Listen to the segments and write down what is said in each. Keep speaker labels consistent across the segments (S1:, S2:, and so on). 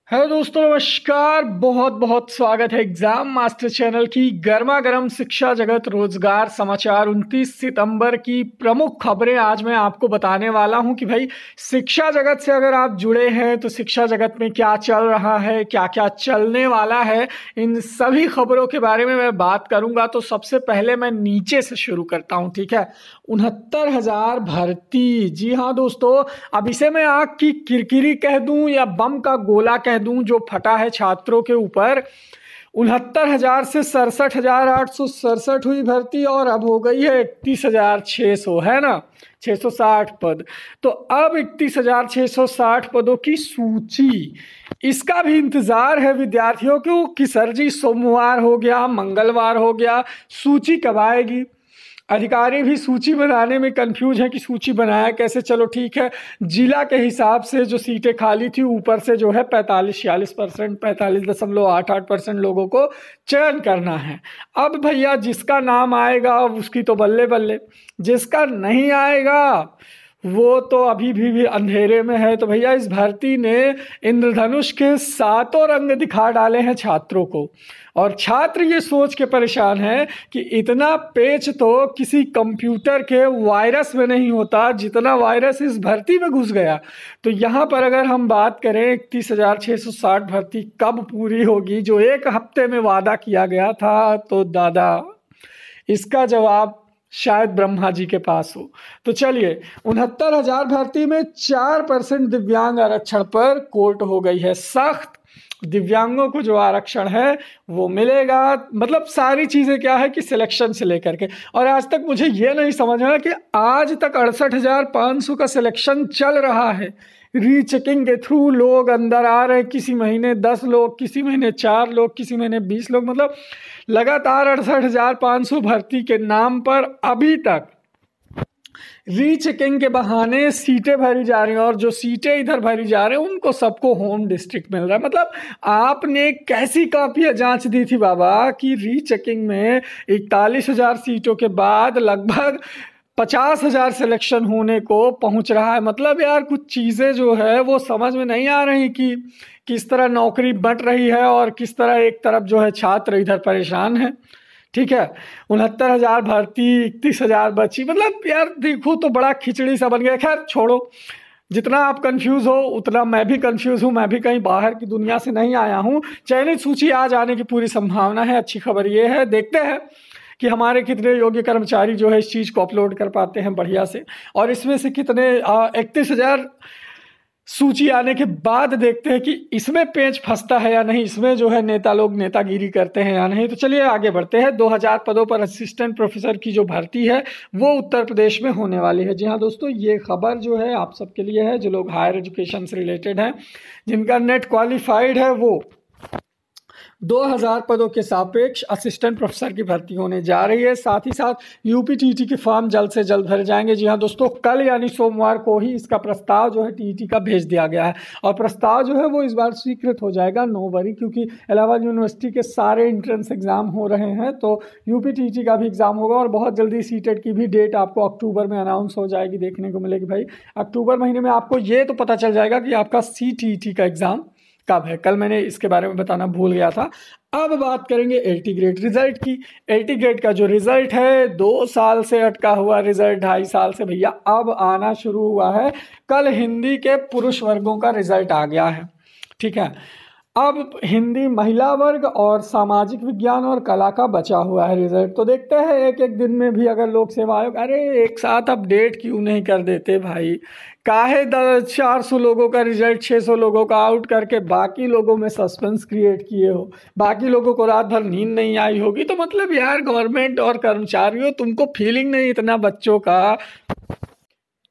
S1: Hello दोस्तों, नमस्कार। बहुत बहुत स्वागत है एग्जाम मास्टर चैनल की गर्मा गर्म शिक्षा जगत रोजगार समाचार 29 सितंबर की प्रमुख खबरें आज मैं आपको बताने वाला हूं कि भाई शिक्षा जगत से अगर आप जुड़े हैं तो शिक्षा जगत में क्या चल रहा है, क्या क्या चलने वाला है, इन सभी खबरों के बारे में मैं बात करूंगा। तो सबसे पहले मैं नीचे से शुरू करता हूं, ठीक है। 69,000 भर्ती, जी हाँ दोस्तों। अब इसे मैं आग की किरकिरी कह दूं या बम का गोला कह दूं जो फटा है छात्रों के ऊपर। 69,000 से 67,867 हुई भर्ती और अब हो गई है 31,600, है ना, 660 पद। तो अब 31,660 पदों की सूची, इसका भी इंतजार है विद्यार्थियों को कि सर जी सोमवार हो गया, मंगलवार हो गया, सूची कब आएगी। अधिकारी भी सूची बनाने में कंफ्यूज है कि सूची बनाया कैसे। चलो ठीक है, जिला के हिसाब से जो सीटें खाली थी ऊपर से जो है 45-46%, 45.88% लोगों को चयन करना है। अब भैया जिसका नाम आएगा उसकी तो बल्ले बल्ले, जिसका नहीं आएगा वो तो अभी भी अंधेरे में है। तो भैया इस भर्ती ने इंद्रधनुष के सातों रंग दिखा डाले हैं छात्रों को, और छात्र ये सोच के परेशान है कि इतना पेच तो किसी कंप्यूटर के वायरस में नहीं होता जितना वायरस इस भर्ती में घुस गया। तो यहाँ पर अगर हम बात करें 31,660 भर्ती कब पूरी होगी जो एक हफ्ते में वादा किया गया था, तो दादा इसका जवाब शायद ब्रह्मा जी के पास हो। तो चलिए, 69,000 भर्ती में 4% दिव्यांग आरक्षण पर कोर्ट हो गई है सख्त। दिव्यांगों को जो आरक्षण है वो मिलेगा। मतलब सारी चीजें क्या है कि सिलेक्शन से लेकर के, और आज तक मुझे ये नहीं समझ आया कि आज तक 68,500 का सिलेक्शन चल रहा है। रीचेकिंग के थ्रू लोग अंदर आ रहे हैं, किसी महीने 10 लोग, किसी महीने 4 लोग, किसी महीने 20 लोग। मतलब लगातार 68,500 भर्ती के नाम पर अभी तक रीचेकिंग के बहाने सीटें भरी जा रही हैं, और जो सीटें इधर भरी जा रही हैं उनको सबको होम डिस्ट्रिक्ट मिल रहा है। मतलब आपने कैसी कापियां जांच दी थी बाबा कि रीचेकिंग में 41,000 सीटों के बाद लगभग 50,000 सिलेक्शन होने को पहुंच रहा है। मतलब यार कुछ चीज़ें जो है वो समझ में नहीं आ रही कि किस तरह नौकरी बंट रही है और किस तरह एक तरफ जो है छात्र इधर परेशान है। ठीक है, 69,000 भर्ती, 31,000 बची। मतलब यार देखो तो बड़ा खिचड़ी सा बन गया। खैर छोड़ो, जितना आप कंफ्यूज हो उतना मैं भी कंफ्यूज हूँ। मैं भी कहीं बाहर की दुनिया से नहीं आया हूँ। चयनित सूची आज आने की पूरी संभावना है। अच्छी खबर ये है, देखते हैं कि हमारे कितने योग्य कर्मचारी जो है इस चीज़ को अपलोड कर पाते हैं बढ़िया से, और इसमें से कितने 31,000 सूची आने के बाद देखते हैं कि इसमें पेंच फंसता है या नहीं, इसमें जो है नेता लोग नेतागिरी करते हैं या नहीं। तो चलिए आगे बढ़ते हैं। 2,000 पदों पर असिस्टेंट प्रोफेसर की जो भर्ती है वो उत्तर प्रदेश में होने वाली है। जी हाँ दोस्तों, ये खबर जो है आप सबके लिए है जो लोग हायर एजुकेशन से रिलेटेड हैं, जिनका नेट क्वालिफाइड है। वो 2,000 पदों के सापेक्ष असिस्टेंट प्रोफेसर की भर्ती होने जा रही है। साथ ही साथ यूपी टीईटी के फॉर्म जल्द से जल्द भरे जाएंगे। जी हाँ दोस्तों, कल यानी सोमवार को ही इसका प्रस्ताव जो है टीईटी का भेज दिया गया है, और प्रस्ताव जो है वो इस बार स्वीकृत हो जाएगा, नो वरी, क्योंकि इलाहाबाद यूनिवर्सिटी के सारे एंट्रेंस एग्जाम हो रहे हैं तो यूपी टीईटी का भी एग्जाम होगा। और बहुत जल्दी सीटेट की भी डेट आपको अक्टूबर में अनाउंस हो जाएगी, देखने को मिलेगी। भाई अक्टूबर महीने में आपको ये तो पता चल जाएगा कि आपका सीटीईटी का एग्जाम कब है। कल मैंने इसके बारे में बताना भूल गया था। अब बात करेंगे एलटी ग्रेड रिजल्ट की। एलटी ग्रेड का जो रिजल्ट है, 2 साल से अटका हुआ रिजल्ट, 2.5 साल से भैया अब आना शुरू हुआ है। कल हिंदी के पुरुष वर्गों का रिजल्ट आ गया है, ठीक है। अब हिंदी महिला वर्ग और सामाजिक विज्ञान और कला का बचा हुआ है रिजल्ट। तो देखते हैं एक एक दिन में भी अगर लोक सेवा आयोग, अरे एक साथ अपडेट क्यों नहीं कर देते भाई। काहे 400 लोगों का रिजल्ट 600 लोगों का आउट करके बाकी लोगों में सस्पेंस क्रिएट किए हो, बाकी लोगों को रात भर नींद नहीं आई होगी। तो मतलब यार गवर्नमेंट और कर्मचारियों, तुमको फीलिंग नहीं इतना बच्चों का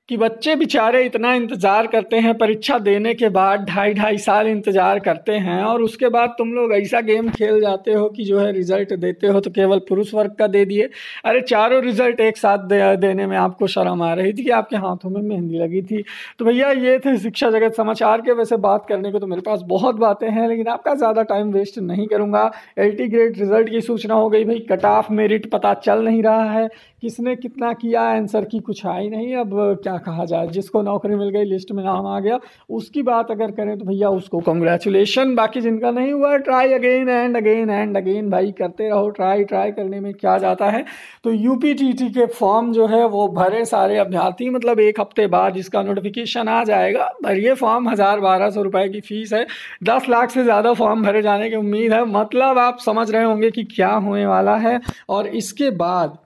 S1: कि बच्चे बेचारे इतना इंतज़ार करते हैं, परीक्षा देने के बाद 2.5 साल इंतज़ार करते हैं, और उसके बाद तुम लोग ऐसा गेम खेल जाते हो कि जो है रिज़ल्ट देते हो तो केवल पुरुष वर्ग का दे दिए। अरे चारों रिज़ल्ट एक साथ देने में आपको शर्म आ रही थी कि आपके हाथों में मेहंदी लगी थी। तो भैया ये थे शिक्षा जगत समाचार के। वैसे बात करने को तो मेरे पास बहुत बातें हैं, लेकिन आपका ज़्यादा टाइम वेस्ट नहीं करूँगा। एलटी ग्रेड रिजल्ट की सूचना हो गई भाई, कट ऑफ मेरिट पता चल नहीं रहा है किसने कितना किया आंसर की कुछ आई नहीं। अब क्या कहा जाए, जिसको नौकरी मिल गई, लिस्ट में नाम आ गया, उसकी बात अगर करें तो भैया उसको कॉन्ग्रेचुलेशन। बाकी जिनका नहीं हुआ, try again and again and again भाई, करते रहो, ट्राई करने में क्या जाता है। तो यूपीटीटी के फॉर्म जो है वो भरे सारे अभ्यर्थी, मतलब 1 हफ्ते बाद इसका नोटिफिकेशन आ जाएगा। भरिए फॉर्म, 1000-1200 रुपए की फीस है, 10 लाख से ज़्यादा फॉर्म भरे जाने की उम्मीद है। मतलब आप समझ रहे होंगे कि क्या होने वाला है। और इसके बाद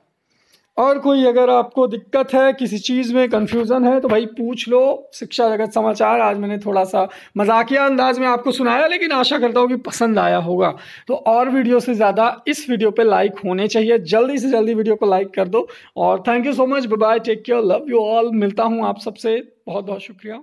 S1: और कोई अगर आपको दिक्कत है, किसी चीज़ में कन्फ्यूज़न है तो भाई पूछ लो। शिक्षा जगत समाचार आज मैंने थोड़ा सा मजाकिया अंदाज में आपको सुनाया, लेकिन आशा करता हूँ कि पसंद आया होगा। तो और वीडियो से ज़्यादा इस वीडियो पे लाइक होने चाहिए, जल्दी से जल्दी वीडियो को लाइक कर दो। और thank you so much, bye bye, take care, love you all. मिलता हूँ आप सबसे, बहुत बहुत शुक्रिया।